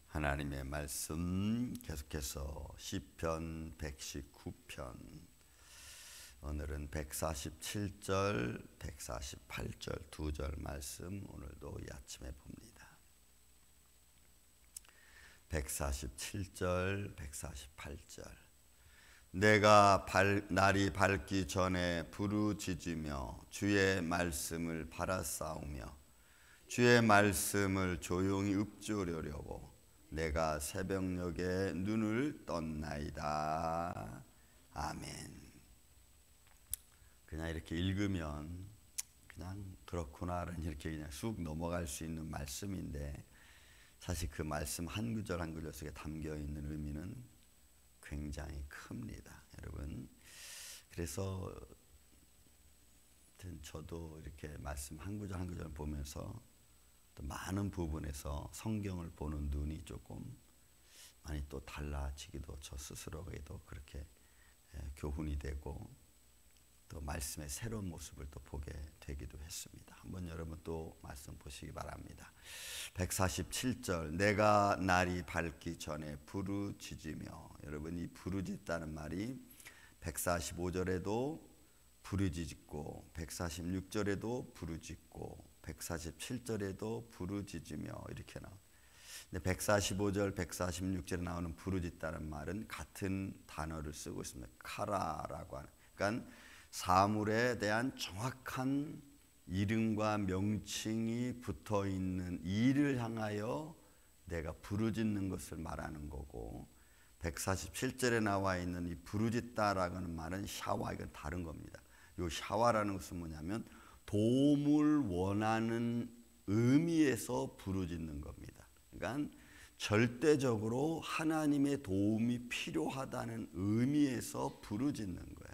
하나님의 말씀 계속해서 시편 119편, 오늘은 147절, 148절 두 절 말씀 오늘도 이 아침에 봅니다. 147절, 148절. 내가 날이 밝기 전에 부르짖으며 주의 말씀을 바라싸우며 주의 말씀을 조용히 읊조려려고 내가 새벽녘에 눈을 떴나이다. 아멘. 그냥 이렇게 읽으면 그냥 그렇구나라는 이렇게 그냥 쑥 넘어갈 수 있는 말씀인데, 사실 그 말씀 한 구절 한 구절 속에 담겨 있는 의미는 굉장히 큽니다, 여러분. 그래서 저도 이렇게 말씀 한 구절 한 구절 보면서 또 많은 부분에서 성경을 보는 눈이 조금 많이 또 달라지기도, 저 스스로에도 그렇게 교훈이 되고 또 말씀의 새로운 모습을 또 보게 되기도 했습니다. 한번 여러분 또 말씀 보시기 바랍니다. 147절, 내가 날이 밝기 전에 부르짖으며. 여러분, 이 부르짖다는 말이 145절에도 부르짖고 146절에도 부르짖고 147절에도 부르짖으며 이렇게 나옵니다. 근데 145절, 146절에 나오는 부르짖다는 말은 같은 단어를 쓰고 있습니다. 카라라고 하는, 그러니까 사물에 대한 정확한 이름과 명칭이 붙어 있는 이를 향하여 내가 부르짖는 것을 말하는 거고, 147절에 나와 있는 이 부르짖다라고 하는 말은 샤와, 이건 다른 겁니다. 이 샤와라는 것은 뭐냐면 도움을 원하는 의미에서 부르짖는 겁니다. 그러니까 절대적으로 하나님의 도움이 필요하다는 의미에서 부르짖는 거예요.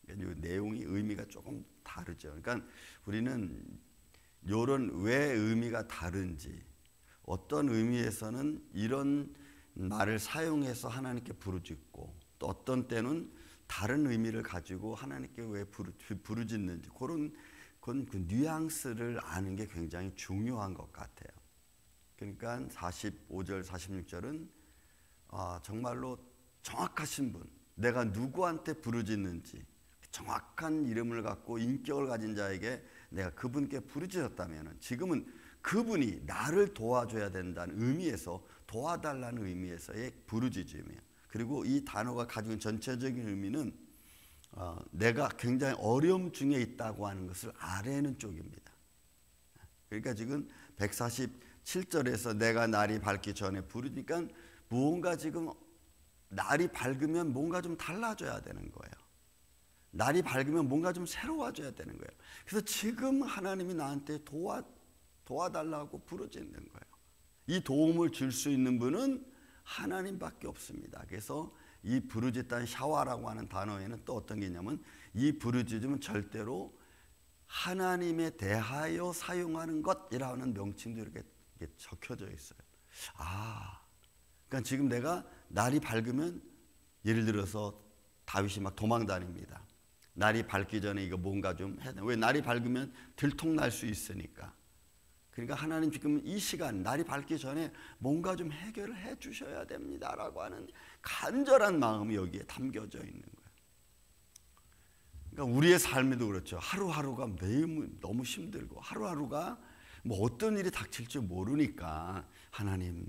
그러니까 이 내용이 의미가 조금 다르죠. 그러니까 우리는 이런 왜 의미가 다른지, 어떤 의미에서는 이런 말을 사용해서 하나님께 부르짖고 또 어떤 때는 다른 의미를 가지고 하나님께 왜 부르짖는지, 그런 그 뉘앙스를 아는 게 굉장히 중요한 것 같아요. 그러니까 45절, 46절은 정말로 정확하신 분, 내가 누구한테 부르짖는지 정확한 이름을 갖고 인격을 가진 자에게 내가 그분께 부르짖었다면, 지금은 그분이 나를 도와줘야 된다는 의미에서, 도와달라는 의미에서의 부르짖음이에요. 그리고 이 단어가 가지고 있는 전체적인 의미는 내가 굉장히 어려움 중에 있다고 하는 것을 아뢰는 쪽입니다. 그러니까 지금 147절에서 내가 날이 밝기 전에 부르니까 무언가 지금 날이 밝으면 뭔가 좀 달라져야 되는 거예요. 날이 밝으면 뭔가 좀 새로워져야 되는 거예요. 그래서 지금 하나님이 나한테 도와달라고 부르짖는 거예요. 이 도움을 줄 수 있는 분은 하나님밖에 없습니다. 그래서 이 부르짖다는 샤와라고 하는 단어에는 또 어떤 게 있냐면, 이 부르짖음은 절대로 하나님에 대하여 사용하는 것이라는 명칭도 이렇게 적혀져 있어요. 그러니까 지금 내가 날이 밝으면, 예를 들어서 다윗이 막 도망 다닙니다. 날이 밝기 전에 이거 뭔가 좀 해야 돼. 왜? 날이 밝으면 들통날 수 있으니까. 그러니까 하나님 지금 이 시간, 날이 밝기 전에 뭔가 좀 해결을 해 주셔야 됩니다라고 하는 간절한 마음이 여기에 담겨져 있는 거예요. 그러니까 우리의 삶에도 그렇죠. 하루하루가 매일 너무 힘들고, 하루하루가 뭐 어떤 일이 닥칠지 모르니까, 하나님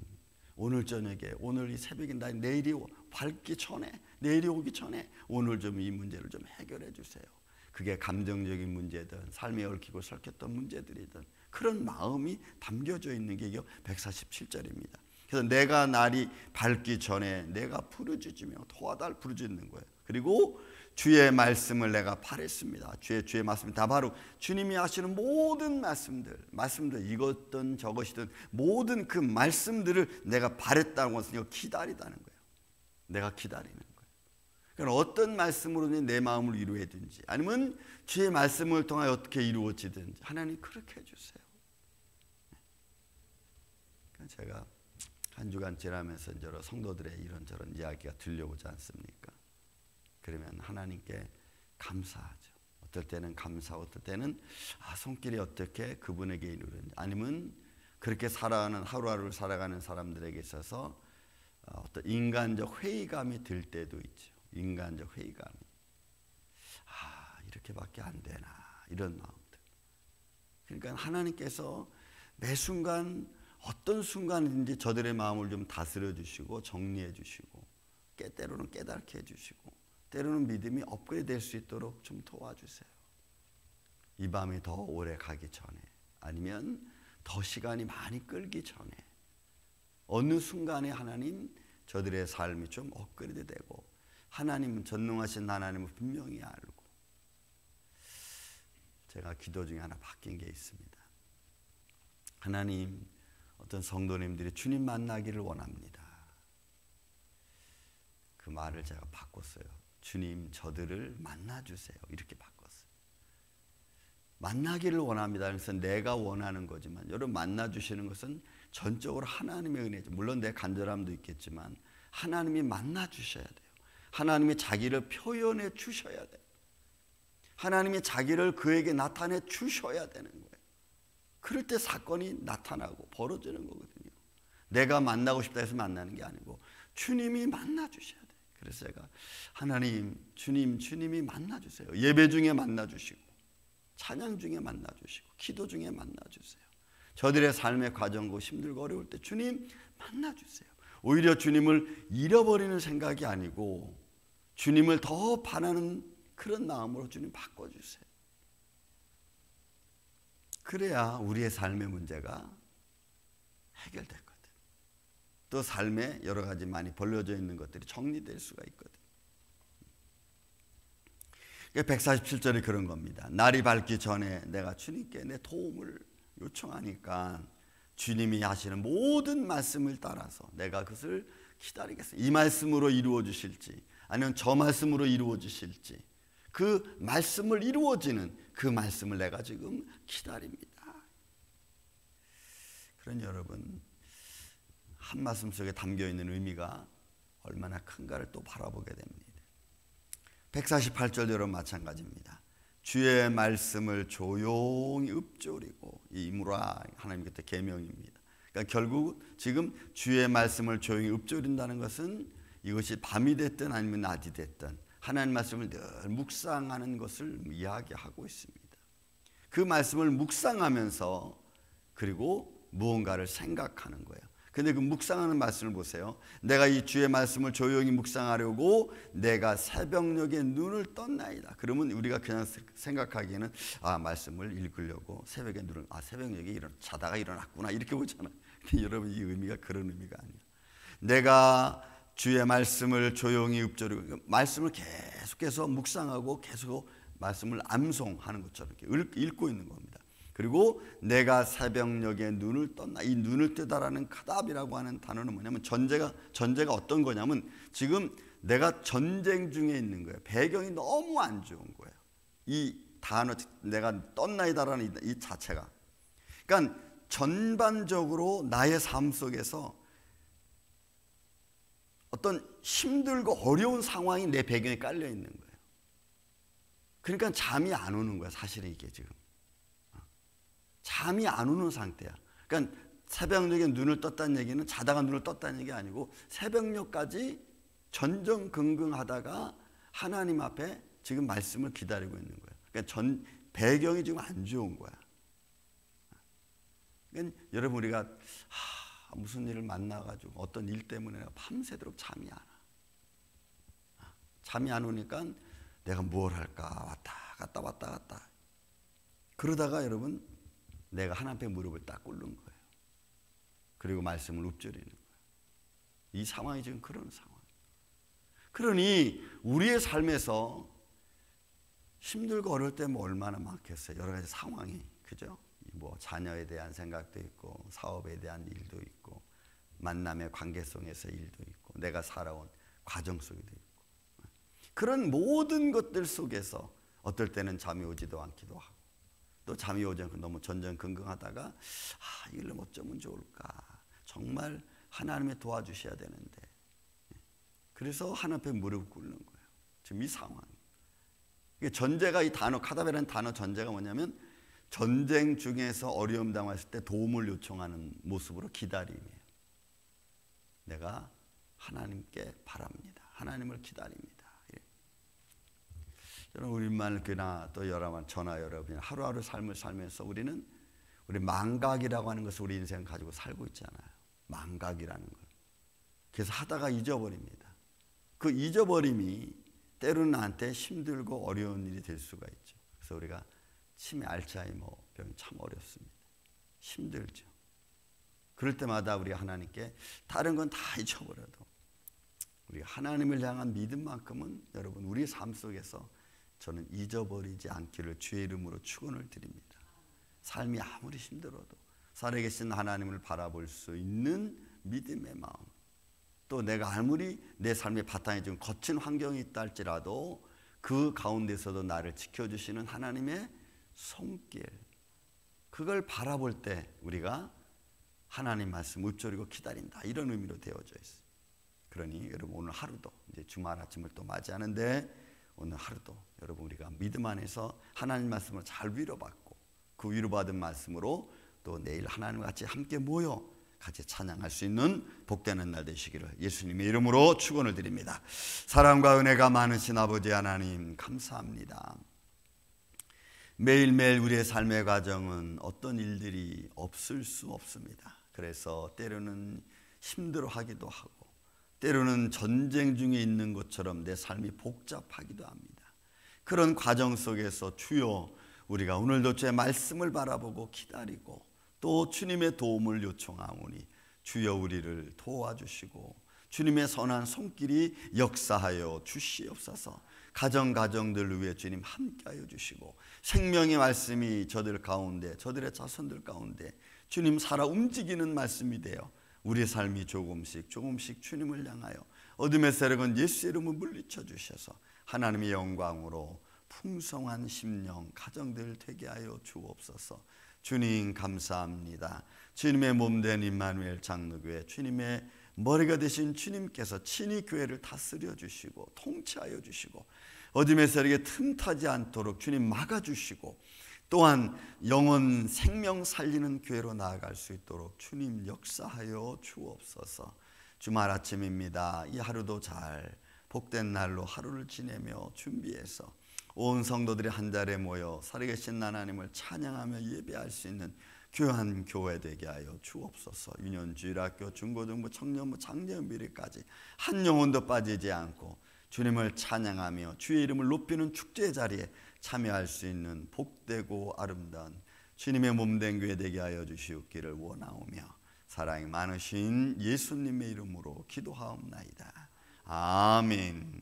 오늘 저녁에, 오늘 이 새벽에, 내일이 밝기 전에, 내일이 오기 전에 오늘 좀 이 문제를 좀 해결해 주세요. 그게 감정적인 문제든 삶에 얽히고 설켰던 문제들이든 그런 마음이 담겨져 있는 게 147절입니다. 그래서 내가 날이 밝기 전에 내가 부르짖으며 도와달 부르짖는 거예요. 그리고 주의 말씀을 내가 바랬습니다. 주의 말씀이 다 바로 주님이 하시는 모든 말씀들 이것든 저것이든 모든 그 말씀들을 내가 바랬다는 것은 기다리다는 거예요. 내가 기다리는 거예요. 그러니까 어떤 말씀으로든 내 마음을 이루어든지, 아니면 주의 말씀을 통하여 어떻게 이루어지든지 하나님 그렇게 해주세요. 그러니까 제가 한 주간 지나면서 여러 성도들의 이런저런 이야기가 들려오지 않습니까? 그러면 하나님께 감사하죠. 어떨 때는 감사하고 어떨 때는 손길이 어떻게 그분에게 이르는지, 아니면 그렇게 살아가는 하루하루를 살아가는 사람들에게 있어서 어떤 인간적 회의감이 들 때도 있죠. 인간적 회의감이. 이렇게밖에 안 되나 이런 마음들. 그러니까 하나님께서 매 순간 어떤 순간인지 저들의 마음을 좀 다스려 주시고 정리해 주시고 때로는 깨닫게 해 주시고 때로는 믿음이 업그레이드 될 수 있도록 좀 도와주세요. 이 밤이 더 오래 가기 전에 아니면 더 시간이 많이 끌기 전에 어느 순간에 하나님 저들의 삶이 좀 업그레이드 되고 하나님은 전능하신 하나님을 분명히 알고 제가 기도 중에 하나 바뀐 게 있습니다. 하나님, 어떤 성도님들이 주님 만나기를 원합니다. 그 말을 제가 바꿨어요. 주님, 저들을 만나주세요. 이렇게 바꿨어요. 만나기를 원합니다. 그래서 내가 원하는 거지만 여러분 만나주시는 것은 전적으로 하나님의 은혜죠. 물론 내 간절함도 있겠지만 하나님이 만나주셔야 돼요. 하나님이 자기를 표현해 주셔야 돼요. 하나님이 자기를 그에게 나타내 주셔야 되는 거예요. 그럴 때 사건이 나타나고 벌어지는 거거든요. 내가 만나고 싶다 해서 만나는 게 아니고 주님이 만나 주셔야 돼요. 그래서 제가 하나님, 주님이 만나 주세요. 예배 중에 만나 주시고 찬양 중에 만나 주시고 기도 중에 만나 주세요. 저들의 삶의 과정고 힘들고 어려울 때 주님 만나 주세요. 오히려 주님을 잃어버리는 생각이 아니고 주님을 더 바라는 그런 마음으로 주님 바꿔주세요. 그래야 우리의 삶의 문제가 해결됐거든. 또 삶에 여러 가지 많이 벌려져 있는 것들이 정리될 수가 있거든. 147절이 그런 겁니다. 날이 밝기 전에 내가 주님께 내 도움을 요청하니까 주님이 하시는 모든 말씀을 따라서 내가 그것을 기다리겠습니다. 이 말씀으로 이루어 주실지 아니면 저 말씀으로 이루어 주실지 그 말씀을 이루어지는 그 말씀을 내가 지금 기다립니다. 그런 여러분 한 말씀 속에 담겨있는 의미가 얼마나 큰가를 또 바라보게 됩니다. 148절 여러분 마찬가지입니다. 주의 말씀을 조용히 읊조리고 이 이무라 하나님 곁에 계명입니다. 그러니까 결국 지금 주의 말씀을 조용히 읊조린다는 것은 이것이 밤이 됐든 아니면 낮이 됐든 하나님 말씀을 늘 묵상하는 것을 이야기하고 있습니다. 그 말씀을 묵상하면서 그리고 무언가를 생각하는 거예요. 근데 그 묵상하는 말씀을 보세요. 내가 이 주의 말씀을 조용히 묵상하려고 내가 새벽녘에 눈을 떴나이다. 그러면 우리가 그냥 생각하기에는 말씀을 읽으려고 새벽에 눈을 새벽녘에 자다가 일어났구나 이렇게 보잖아요. 근데 여러분 이 의미가 그런 의미가 아니에요. 내가 주의 말씀을 조용히 읊조리고 말씀을 계속해서 묵상하고 계속 말씀을 암송하는 것처럼 이렇게 읽고 있는 겁니다. 그리고 내가 새벽녘에 눈을 떴나 이 눈을 뜨다라는 카답이라고 하는 단어는 뭐냐면 전제가 어떤 거냐면 지금 내가 전쟁 중에 있는 거예요. 배경이 너무 안 좋은 거예요. 이 단어 내가 떴나이다라는 이 자체가 그러니까 전반적으로 나의 삶 속에서 어떤 힘들고 어려운 상황이 내 배경에 깔려 있는 거예요. 그러니까 잠이 안 오는 거야. 사실은 이게 지금 잠이 안 오는 상태야. 그러니까 새벽녘에 눈을 떴다는 얘기는 자다가 눈을 떴다는 얘기 아니고 새벽녘까지 전전긍긍하다가 하나님 앞에 지금 말씀을 기다리고 있는 거예요. 그러니까 배경이 지금 안 좋은 거야. 그러니까 여러분 우리가 무슨 일을 만나가지고 어떤 일 때문에 밤새도록 잠이 안 와. 잠이 안 오니까 내가 뭘 할까 왔다 갔다 그러다가 여러분 내가 하나님 앞에 무릎을 딱 꿇는 거예요. 그리고 말씀을 읊조리는 거예요. 이 상황이 지금 그런 상황. 그러니 우리의 삶에서 힘들고 어려울 때 뭐 얼마나 많겠어요. 여러 가지 상황이 그죠? 뭐 자녀에 대한 생각도 있고 사업에 대한 일도 있고 만남의 관계성에서 일도 있고 내가 살아온 과정 속에도 있고 그런 모든 것들 속에서 어떨 때는 잠이 오지도 않기도 하고 또 잠이 오지 않고 너무 전전긍긍하다가 이걸 어쩌면 좋을까 정말 하나님이 도와주셔야 되는데 그래서 하나님 앞에 무릎 꿇는 거예요. 지금 이 상황. 전제가 이 단어 카다베라는 단어 전제가 뭐냐면 전쟁 중에서 어려움 당했을 때 도움을 요청하는 모습으로 기다림이에요. 내가 하나님께 바랍니다. 하나님을 기다립니다. 여러분, 우리만 그나 또 여러분 저나 여러분이 하루하루 삶을 살면서 우리는 우리 망각이라고 하는 것을 우리 인생 가지고 살고 있잖아요. 망각이라는 걸. 그래서 하다가 잊어버립니다. 그 잊어버림이 때로는 나한테 힘들고 어려운 일이 될 수가 있죠. 그래서 우리가 치매, 알츠하이머 병이 참 어렵습니다. 힘들죠. 그럴 때마다 우리 하나님께 다른 건 다 잊어버려도 우리 하나님을 향한 믿음만큼은 여러분 우리 삶 속에서 저는 잊어버리지 않기를 주의 이름으로 축원을 드립니다. 삶이 아무리 힘들어도 살아계신 하나님을 바라볼 수 있는 믿음의 마음, 또 내가 아무리 내 삶의 바탕에 좀 거친 환경이 있다 할지라도 그 가운데서도 나를 지켜주시는 하나님의 손길, 그걸 바라볼 때 우리가 하나님 말씀 읊조리고 기다린다, 이런 의미로 되어져 있어요. 그러니 여러분 오늘 하루도 이제 주말 아침을 또 맞이하는데 오늘 하루도 여러분 우리가 믿음 안에서 하나님 말씀을 잘 위로받고 그 위로받은 말씀으로 또 내일 하나님과 같이 함께 모여 같이 찬양할 수 있는 복되는 날 되시기를 예수님의 이름으로 축원을 드립니다. 사랑과 은혜가 많으신 아버지 하나님 감사합니다. 매일매일 우리의 삶의 과정은 어떤 일들이 없을 수 없습니다. 그래서 때로는 힘들어하기도 하고 때로는 전쟁 중에 있는 것처럼 내 삶이 복잡하기도 합니다. 그런 과정 속에서 주여 우리가 오늘도 주의 말씀을 바라보고 기다리고 또 주님의 도움을 요청하오니 주여 우리를 도와주시고 주님의 선한 손길이 역사하여 주시옵소서. 가정들 위해 주님 함께하여 주시고 생명의 말씀이 저들 가운데 저들의 자손들 가운데 주님 살아 움직이는 말씀이 되어 우리의 삶이 조금씩 주님을 향하여 어둠의 세력은 예수 이름을 물리쳐 주셔서 하나님의 영광으로 풍성한 심령 가정들 되게 하여 주옵소서. 주님 감사합니다. 주님의 몸된 임마누엘 장로교회 주님의 머리가 되신 주님께서 친히 교회를 다스려 주시고 통치하여 주시고 어둠의 세력에 틈타지 않도록 주님 막아주시고 또한 영혼 생명 살리는 교회로 나아갈 수 있도록 주님 역사하여 주옵소서. 주말 아침입니다. 이 하루도 잘 복된 날로 하루를 지내며 준비해서 온 성도들이 한 자리에 모여 살아계신 하나님을 찬양하며 예배할 수 있는 귀한 교회 되게 하여 주옵소서. 유년주일학교, 중고등부, 청년부, 장년비리까지 한 영혼도 빠지지 않고 주님을 찬양하며 주의 이름을 높이는 축제의 자리에 참여할 수 있는 복되고 아름다운 주님의 몸된 교회 되게 하여 주시옵기를 원하오며 사랑이 많으신 예수님의 이름으로 기도하옵나이다. 아멘.